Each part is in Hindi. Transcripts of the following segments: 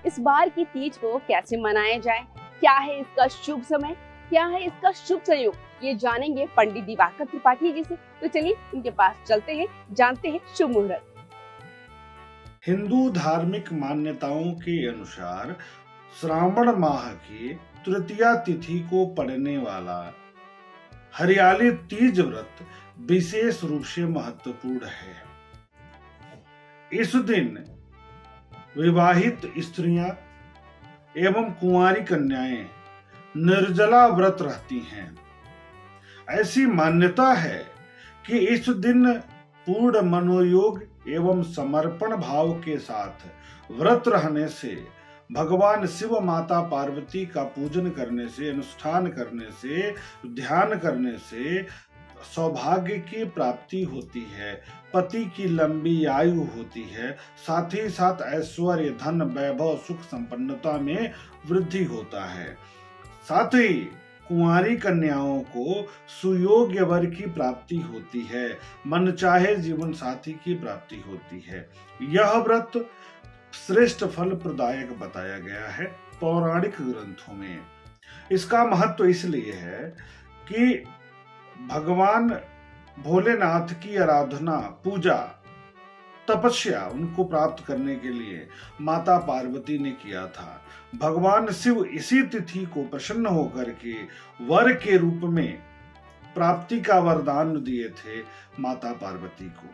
इस बार की तीज को कैसे मनाया जाए, क्या है इसका शुभ समय, क्या है इसका शुभ संयोग, ये जानेंगे पंडित दिवाकर त्रिपाठी जी से। तो चलिए उनके पास चलते हैं, जानते हैं शुभ मुहूर्त। हिंदू धार्मिक मान्यताओं के अनुसार श्रावण माह की तृतीया तिथि को पड़ने वाला हरियाली तीज व्रत विशेष रूप से महत्वपूर्ण है। इस दिन विवाहित स्त्रियां एवं कुंवारी कन्याएं निर्जला व्रत रहती हैं। ऐसी मान्यता है कि इस दिन पूर्ण मनोयोग एवं समर्पण भाव के साथ व्रत रहने से भगवान शिव माता पार्वती का पूजन करने से, अनुष्ठान करने से, ध्यान करने से सौभाग्य की प्राप्ति होती है, पति की लंबी आयु होती है, साथ ही साथ ऐश्वर्य, धन, वैभव, सुख संपन्नता में वृद्धि होता है। साथ ही कुंवारी कन्याओं को सुयोग्य वर की प्राप्ति होती है, मनचाहे जीवन साथी की प्राप्ति होती है। यह व्रत श्रेष्ठ फल प्रदायक बताया गया है पौराणिक ग्रंथों में। इसका महत्व इसलिए है कि भगवान भोलेनाथ की आराधना, पूजा, तपस्या उनको प्राप्त करने के लिए माता पार्वती ने किया था। भगवान शिव इसी तिथि को प्रसन्न होकर के वर के रूप में प्राप्ति का वरदान दिए थे माता पार्वती को।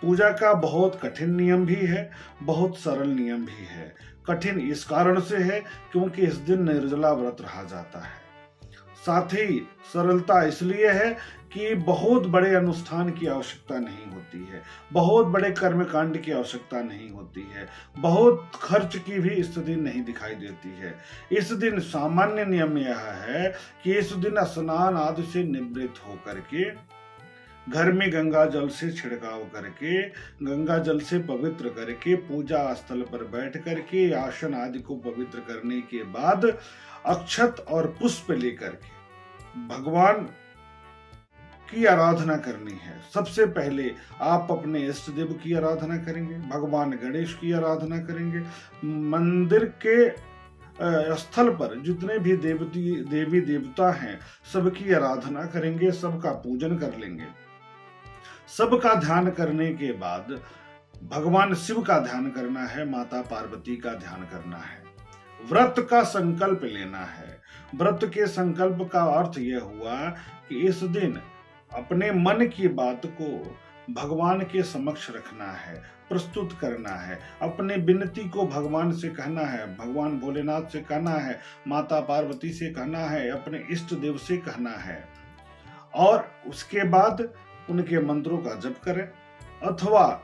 पूजा का बहुत कठिन नियम भी है, बहुत सरल नियम भी है। कठिन इस कारण से है क्योंकि इस दिन निर्जला व्रत रहा जाता है। साथ ही सरलता इसलिए है कि बहुत बड़े अनुष्ठान की आवश्यकता नहीं होती है, बहुत बड़े कर्मकांड की आवश्यकता नहीं होती है, बहुत खर्च की भी स्थिति नहीं दिखाई देती है। इस दिन सामान्य नियम यह है कि इस दिन स्नान आदि से निवृत्त होकर के घर में गंगा जल से छिड़काव करके, गंगा जल से पवित्र करके, पूजा स्थल पर बैठ करके आसन आदि को पवित्र करने के बाद अक्षत और पुष्प लेकर के भगवान की आराधना करनी है। सबसे पहले आप अपने इष्ट देव की आराधना करेंगे, भगवान गणेश की आराधना करेंगे। मंदिर के स्थल पर जितने भी देवी देवता हैं सबकी आराधना करेंगे, सबका पूजन कर लेंगे। सबका ध्यान करने के बाद भगवान शिव का ध्यान करना है, माता पार्वती का ध्यान करना है, व्रत का संकल्प लेना है। व्रत के संकल्प का अर्थ यह हुआ कि इस दिन अपने मन की बात को भगवान के समक्ष रखना है, प्रस्तुत करना है, अपने विनती को भगवान से कहना है, भगवान भोलेनाथ से कहना है, माता पार्वती से कहना है, अपने इष्ट देव से कहना है। और उसके बाद उनके मंत्रों का जप करें अथवा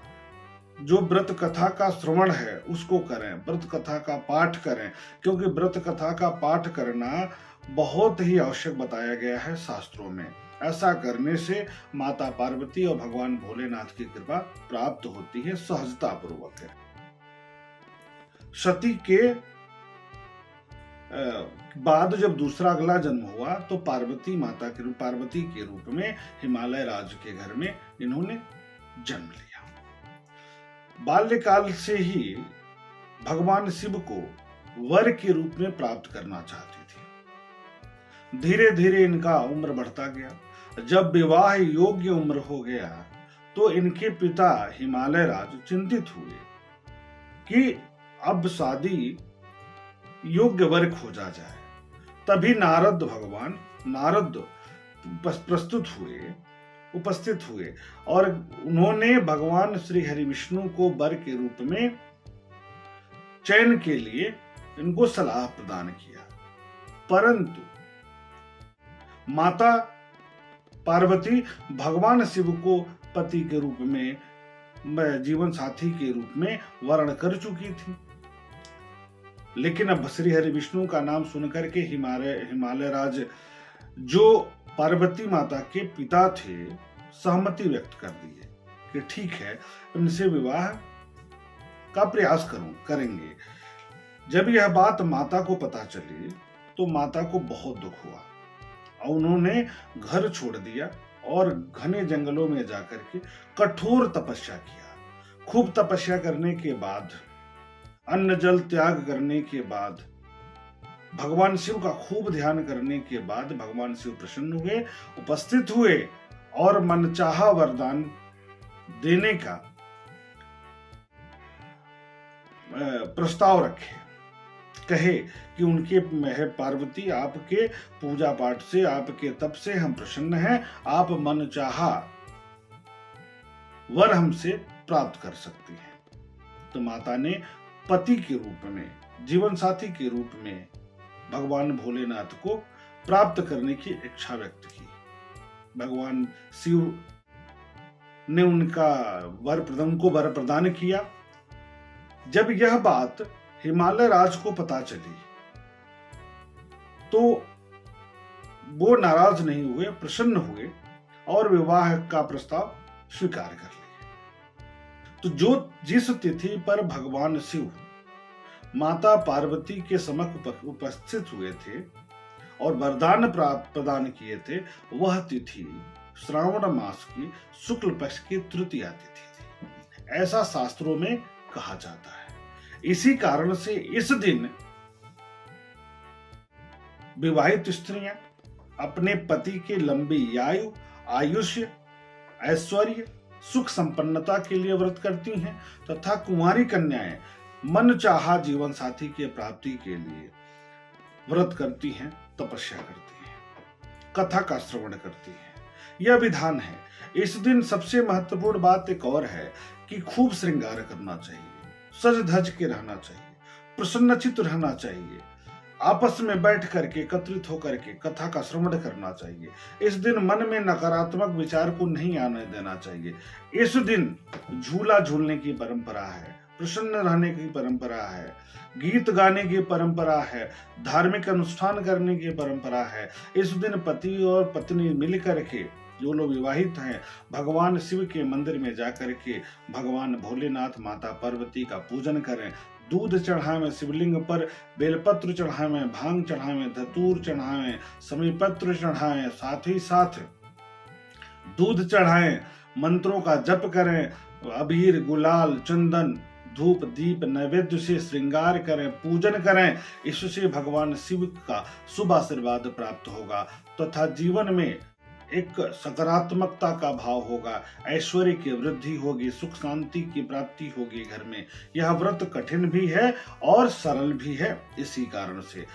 जो व्रत कथा का श्रवण है उसको करें, व्रत कथा का पाठ करें, क्योंकि व्रत कथा का पाठ करना बहुत ही आवश्यक बताया गया है शास्त्रों में। ऐसा करने से माता पार्वती और भगवान भोलेनाथ की कृपा प्राप्त होती है सहजता पूर्वक है। सती के बाद जब दूसरा अगला जन्म हुआ तो पार्वती के रूप में हिमालय राज के घर में इन्होंने जन्म लिया। बाल्यकाल से ही भगवान शिव को वर के रूप में प्राप्त करना चाहती थी। धीरे धीरे इनका उम्र बढ़ता गया। जब विवाह योग्य उम्र हो गया तो इनके पिता हिमालय राज चिंतित हुए कि अब शादी योग्य वर खोजा जाए। तभी नारद उपस्थित हुए और उन्होंने भगवान श्री हरि विष्णु को वर के रूप में चयन के लिए इनको सलाह प्रदान किया। परंतु माता पार्वती भगवान शिव को पति के रूप में, जीवन साथी के रूप में वर्ण कर चुकी थी। लेकिन अब श्री हरि विष्णु का नाम सुनकर के हिमालय राज जो पार्वती माता के पिता थे सहमति व्यक्त कर दिए कि ठीक है, इनसे विवाह का प्रयास करेंगे। जब यह बात माता को पता चली तो माता को बहुत दुख हुआ और उन्होंने घर छोड़ दिया और घने जंगलों में जाकर के कठोर तपस्या किया। खूब तपस्या करने के बाद अन्न जल त्याग करने के बाद, भगवान शिव का खूब ध्यान करने के बाद भगवान शिव प्रसन्न हुए, उपस्थित हुए और मनचाहा वरदान देने का प्रस्ताव रखे। कहे कि उनके है पार्वती, आपके पूजा पाठ से, आपके तप से हम प्रसन्न हैं, आप मनचाहा वर हमसे प्राप्त कर सकती हैं। तो माता ने पति के रूप में, जीवन साथी के रूप में भगवान भोलेनाथ को प्राप्त करने की इच्छा व्यक्त की। भगवान शिव ने उनका उनको वर प्रदान किया। जब यह बात हिमालय राज को पता चली तो वो नाराज नहीं हुए, प्रसन्न हुए और विवाह का प्रस्ताव स्वीकार कर लिया। तो जिस तिथि पर भगवान शिव माता पार्वती के समक्ष उपस्थित हुए थे और वरदान प्रदान किए थे, वह तिथि श्रावण मास की शुक्ल पक्ष की तृतीया तिथि थी, ऐसा शास्त्रों में कहा जाता है। इसी कारण से इस दिन विवाहित स्त्रियां अपने पति के लंबी आयु, आयुष्य, ऐश्वर्य, सुख संपन्नता के लिए व्रत करती हैं तथा कुंवारी कन्याएं मनचाहा जीवन साथी के प्राप्ति के लिए व्रत करती हैं, तपस्या करती हैं, कथा का श्रवण करती हैं। यह विधान है। इस दिन सबसे महत्वपूर्ण बात एक और है कि खूब श्रृंगार करना चाहिए, सज धज के रहना चाहिए, प्रसन्नचित्त रहना चाहिए, आपस में बैठ करके एकत्रित होकर के कथा का श्रवण करना चाहिए। इस दिन मन में नकारात्मक विचार को नहीं आने देना चाहिए। इस दिन झूला झूलने की परंपरा है, प्रसन्न रहने की परंपरा है, गीत गाने की परंपरा है, धार्मिक अनुष्ठान करने की परंपरा है। इस दिन पति और पत्नी मिलकर के, जो लोग विवाहित हैं, भगवान शिव के मंदिर में जाकर के भगवान भोलेनाथ, माता पार्वती का पूजन करें। दूध चढ़ावें शिवलिंग पर, बेलपत्र चढ़ावें, भांग चढ़ावें, धतूर चढ़ावें, समीपत्र चढ़ावें, साथ ही साथ दूध चढ़ाएं, मंत्रों का जप करें, अबीर, गुलाल, चंदन, धूप, दीप, नैवेद्य से श्रृंगार करें, पूजन करें। इससे भगवान शिव का शुभ आशीर्वाद प्राप्त होगा तथा जीवन में एक सकारात्मकता का भाव होगा, ऐश्वर्य की वृद्धि होगी, सुख शांति की प्राप्ति होगी घर में। यह व्रत कठिन भी है और सरल भी है। इसी कारण से